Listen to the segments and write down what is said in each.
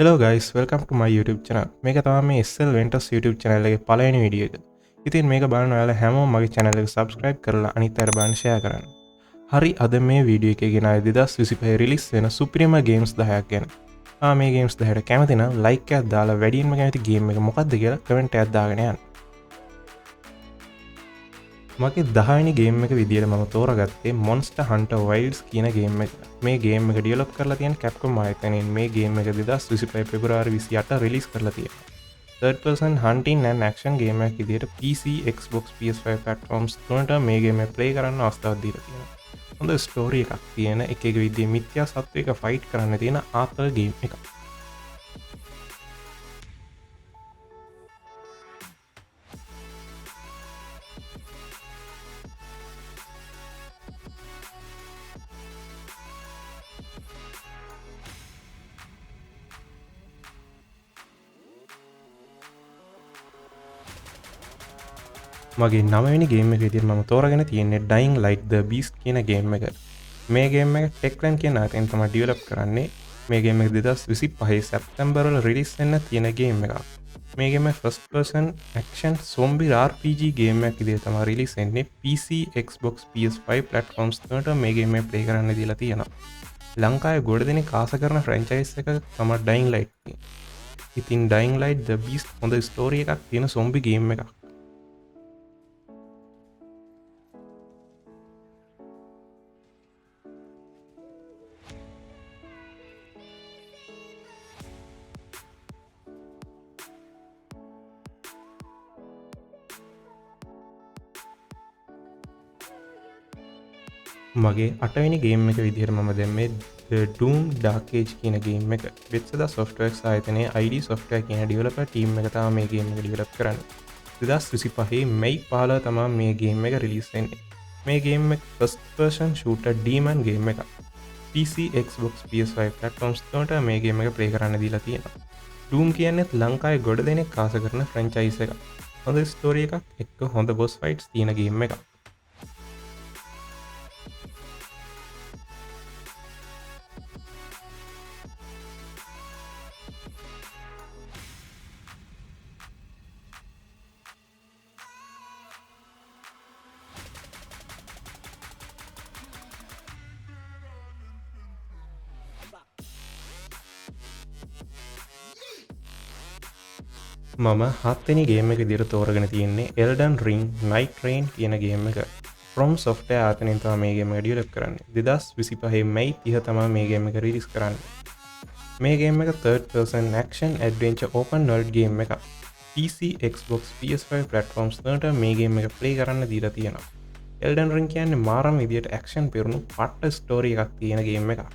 Hello guys, welcome to my YouTube channel. මේක තමයි මේ SL Ventures YouTube channel එකේ පළවෙනි වීඩියෝ එක. ඉතින් මේක බලන්න ඔයාලා හැමෝම මගේ channel එක subscribe කරලා අනිත් අයට බලන්න share කරන්න. හරි අද මේ වීඩියෝ එකේ ගෙන ආයේ 2025 රිලීස් වෙන Suprema games 10ක් ගැන. මේ games 10ට කැමති නම් like එකක් දාලා වැඩියෙන්ම කැමති game එක මොකක්ද කියලා comment එකක් දාගෙන යන්න. මගේ 10වෙනි ගේම් එක විදියට මම තෝරගත්තේ Monster Hunter Wilds කියන ගේම් එක. මේ ගේම් එක ඩෙවලොප් කරලා තියෙන Capcom ආයතනයෙන් මේ ගේම් එක 2025 පෙබරවාරි 28 රිලීස් කරලා තියෙනවා. third person hunting and action game එකක් විදියට PC, Xbox, PS5 platforms තුනට මේ ගේම් එක play කරන්න අවස්ථාවක් දීලා තියෙනවා. හොඳ ස්ටෝරි එකක් තියෙන එක විදිහේ මිත්‍යා සත්වයක ෆයිට් කරන්න තියෙන ආතල් ගේම් එකක්. මගේ 9වෙනි ගේම් එක විදිහට මම තෝරගෙන තියෙන්නේ Dying Light the Beast කියන ගේම් එක. මේ ගේම් එක Techland කියන ආයතනයෙන් තමයි ඩෙවලොප් කරන්නේ. මේ ගේම් එක 2025 සැප්තැම්බර් වල රිලීස් වෙන්න තියෙන ගේම් එකක්. මේ ගේම first person action zombie RPG game එකක් විදිහට තමයි රිලීස් වෙන්නේ. PC, Xbox, PS5 platforms තුනට මේ ගේම් එක play කරන්න දීලා තියෙනවා. ලංකාවේ ගොඩ දෙනෙක් ආස කරන franchise එක තමයි Dying Light. ඉතින් Dying Light the Beast හොඳ ස්ටෝරි එකක් තියෙන zombie ගේම් එකක්. මගේ 8වෙනි ගේම් එක විදිහට මම දැම්මේ The Doom Dark Age කියන ගේම් එක. Bethesda Softworks ආයතනයේ ID Software කියන ඩෙවලොපර් ටීම් එක තමයි මේ ගේම් එක ඩෙවලොප් කරන්නේ. 2025 මැයි 15 තමයි මේ ගේම් එක රිලීස් වෙන්නේ. මේ ගේම් එක first person shooter demon game එකක්. PC, Xbox, PS5 platforms තුනට මේ ගේම් එක play කරන්න දීලා තියෙනවා. Doom කියන්නේ ලංකාවේ ගොඩ දෙනෙක් ආස කරන franchise එකක්. හොඳ ස්ටෝරි එකක් එක්ක හොඳ boss fights තියෙන ගේම් එකක්. මම 7වෙනි ගේම් එක විදිහට තෝරගෙන තියෙන්නේ Elden Ring Night Rain කියන ගේම් එක. From Software ආයතනයෙන් තමයි මේ ගේම් එක ඩෙවලොප් කරන්නේ. 2025 මැයි 30 තමයි මේ ගේම් එක රිලීස් කරන්නේ. මේ ගේම් එක third person action adventure open world game එකක්. PC, Xbox, PS5 platforms වලට මේ ගේම් එක play කරන්න දීලා තියෙනවා. Elden Ring කියන්නේ මාරම විදිහට action පිරුණු පට්ට ස්ටෝරි එකක් තියෙන ගේම් එකක්.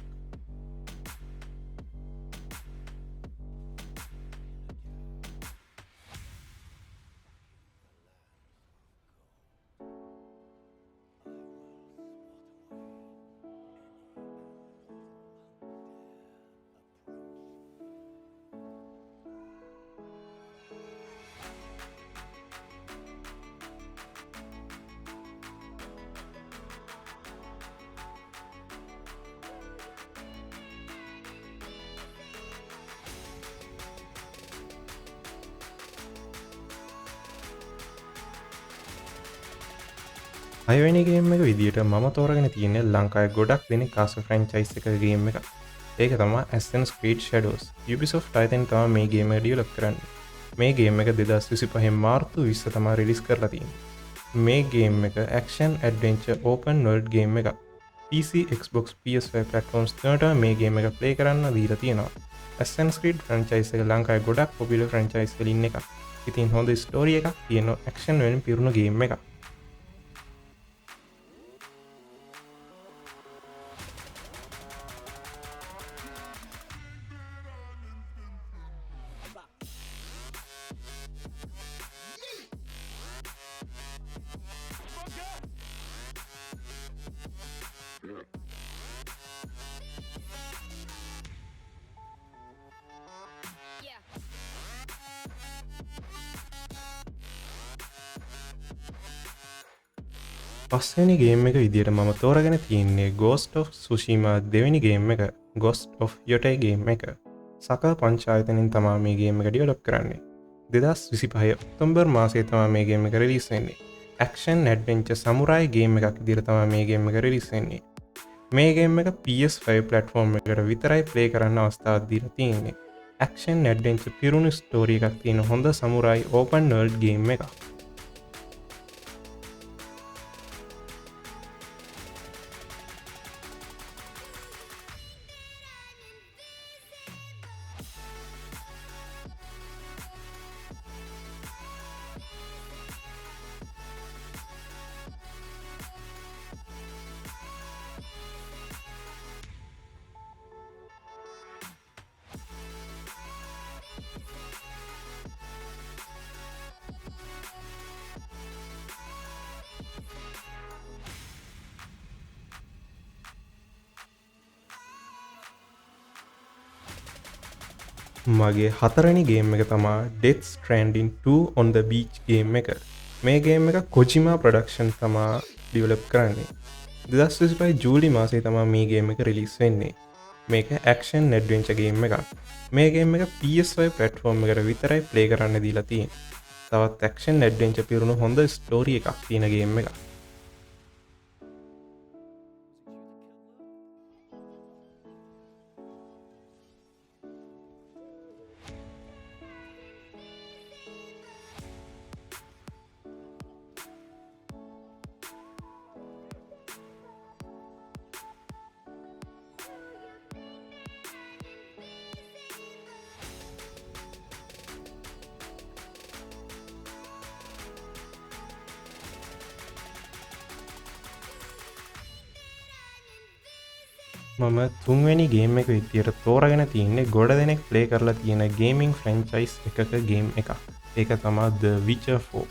අයවැනි ගේම් එක විදිහට මම තෝරගෙන තියෙන්නේ ලංකාවේ ගොඩක් දෙනෙක් ආස ෆ්‍රැන්චයිස් එක ගේම් එක. ඒක තමයි Assassin's Creed Shadows. Ubisoft ආයතනයෙන් තමයි මේ ගේම් එක ඩෙවලොප් කරන්නේ. මේ ගේම් එක 2025 මාර්තු 20 තමයි රිලීස් කරලා තියෙන්නේ. මේ ගේම් එක action adventure open world game එකක්. PC, Xbox, PS5 platforms තුනට මේ ගේම් එක play කරන්න දීලා තියෙනවා. Assassin's Creed franchise එක ලංකාවේ ගොඩක් popular franchise වලින් එකක්. ඉතින් හොඳ ස්ටෝරි එකක් තියෙන action වලින් පිරුණු ගේම් එකක්. පස්වෙනි ගේම් එක විදිහට මම තෝරගෙන තියෙන්නේ Ghost of Tsushima දෙවෙනි ගේම් එක Ghost of Yotei ගේම් එක. සකල් පංචායතනින් තමා මේ ගේම එක ඩියවලොප් කරන්නේ. 2025 ඔක්තෝබර් මාසයේ තමා මේ ගේම එක රිලීස් වෙන්නේ. ඇක්ෂන් ඇඩ්වෙන්චර් සමුරායි ගේම් එකක් විදිහට තමා මේ ගේම් එක රිලීස් වෙන්නේ. මේ ගේම් එක PS5 ප්ලැට්ෆෝම් එකට විතරයි ප්ලේ කරන්න අවස්ථාවක් දීලා තියෙන්නේ. ඇක්ෂන් ඇඩ්වෙන්චර් පිරුණු ස්ටෝරි එකක් තියෙන හොඳ සමුරායි ඕපන් වර්ල්ඩ් ගේම් එකක්. මගේ හතරනි ගේම් එක තමා Death Stranding 2 on the Beach game එක. මේ ගේම් එක Kojima Production තමා ඩිවලොප් කරන්නේ. 2025 ජූලි මාසයේ තමා මේ ගේම් එක රිලීස් වෙන්නේ. මේක ඇක්ෂන් ඇඩ්වෙන්චර් ගේම් එකක්. මේ ගේම් එක PS5 ප්ලැට්ෆෝම් එකට විතරයි ප්ලේ කරන්න දීලා තියෙන්නේ. තවත් ඇක්ෂන් ඇඩ්වෙන්චර් පිරුණු හොඳ ස්ටෝරි එකක් තියෙන ගේම් එකක්. මම තුන්වැනි ගේම් එක විදියට තෝරගෙන තියන්නේ ගොඩ දෙනෙක් ප්ලේ කරලා තියෙන ගේමිං ෆ්‍රැන්චයිස් එකක ගේම් එකක්. ඒක තමා The Witcher 4.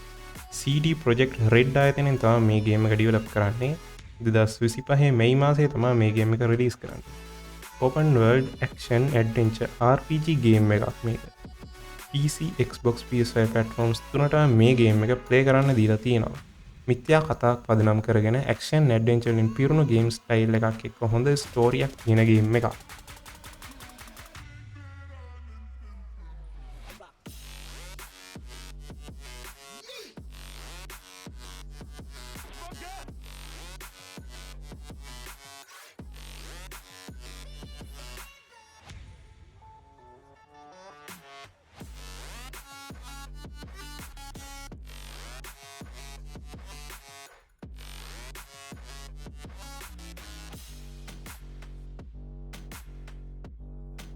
CD Projekt Red ආයතනයෙන් තමා මේ ගේම් එක ඩිවලොප් කරන්නේ. 2025 මැයි මාසයේ තමා මේ ගේම් එක රිලීස් කරන්නේ. Open World Action Adventure RPG game එකක් මේක. PC, Xbox, PS5 platforms තුනටම මේ ගේම් එක ප්ලේ කරන්න දීලා තියෙනවා. මිත්‍යා කතාවක් පදනම් කරගෙන ඇක්ෂන් ඇඩ්වෙන්චර් වලින් පිරුණු ගේම් ස්ටයිල් එකක් එක්ක හොඳ ස්ටෝරියක් තියෙන ගේම් එකක්.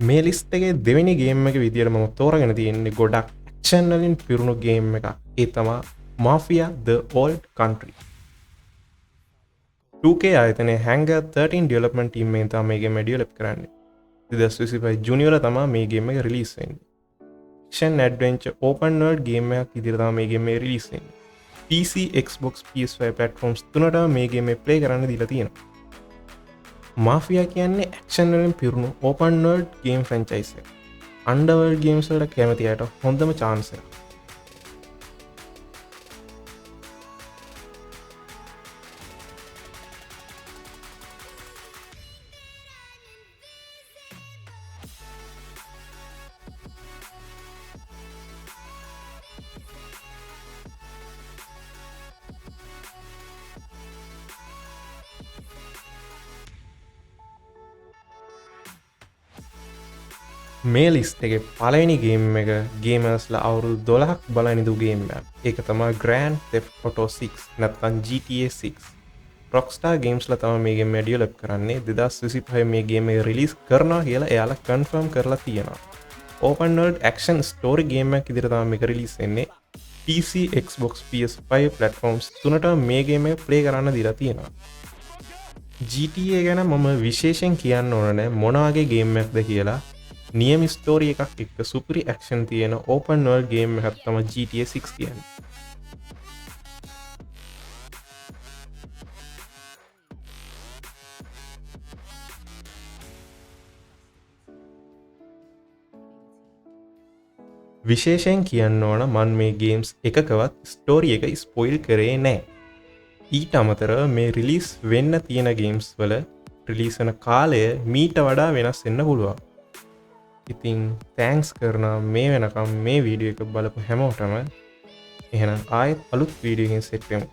මේ ලිස්ට් එකේ දෙවෙනි ගේම් එක විදියට මම තෝරගෙන තියෙන්නේ ගොඩක් ඇක්ෂන් වලින් පිරුණු ගේම් එකක්. ඒ තමයි Mafia The Old Country. 2K ආයතනයේ Hangar 13 ඩෙවලොප්මන්ට් ටීම් එකෙන් තමයි මේ ගේම ඩෙවලොප් කරන්නේ. 2025 ජූනි වල තමයි මේ ගේම් එක රිලීස් වෙන්නේ. Action adventure open world game එකක් විදියට තමයි මේ ගේම එක රිලීස් වෙන්නේ. PC, Xbox, PS5 platforms තුනටම මේ ගේම එක ප්ලේ කරන්න දීලා තියෙනවා. මාෆියා කියන්නේ ඇක්ෂන් වලින් පිරුණු ඕපන් වර්ල්ඩ් ගේම් ෆ්‍රැන්චයිස් එක. අන්ඩර්වර්ල්ඩ් ගේම්ස් වලට කැමති අයට හොඳම chance එක. මේ ලිස්ට් එකේ පළවෙනි ගේම් එක ගේමර්ස්ලා අවුරුදු 12ක් බලන ඉදු ගේම් එකක්. ඒක තමයි Grand Theft Auto 6 නැත්නම් GTA 6. Rockstar Gamesලා තමයි මේ ගේම් එක ඩෙවලොප් කරන්නේ. 2025 මේ ගේම් එක රිලීස් කරනවා කියලා එයාලා කන්ෆර්ම් කරලා තියෙනවා. Open World Action Story game එකක් විදිහට තමයි මේක රිලීස් වෙන්නේ. PC, Xbox, PS5 platforms තුනටම මේ ගේම් එක ප්ලේ කරන්න දීලා තියෙනවා. GTA ගැන මම විශේෂයෙන් කියන්න ඕන නැහැ මොන වගේ ගේම් එකක්ද කියලා. නියම ස්ටෝරි එකක් එක්ක සුපිරි ඇක්ෂන් තියෙන ඕපන් වර්ල්ඩ් ගේම් එකක් තමයි GTA 6 කියන්නේ. විශේෂයෙන් කියන්න ඕන මම මේ ගේම්ස් එකකවත් ස්ටෝරි එක ස්පොයිල් කරේ නැහැ. ඊට අමතරව මේ රිලීස් වෙන්න තියෙන ගේම්ස් වල රිලීස් වෙන කාලය මීට වඩා වෙනස් වෙන්න පුළුවන්. ඉතින් තෑන්ක්ස් කරනවා මේ වෙනකම් මේ වීඩියෝ එක බලපු හැමෝටම. එහෙනම් ආයෙත් අලුත් වීඩියෝ එකකින් සෙට් වෙමු.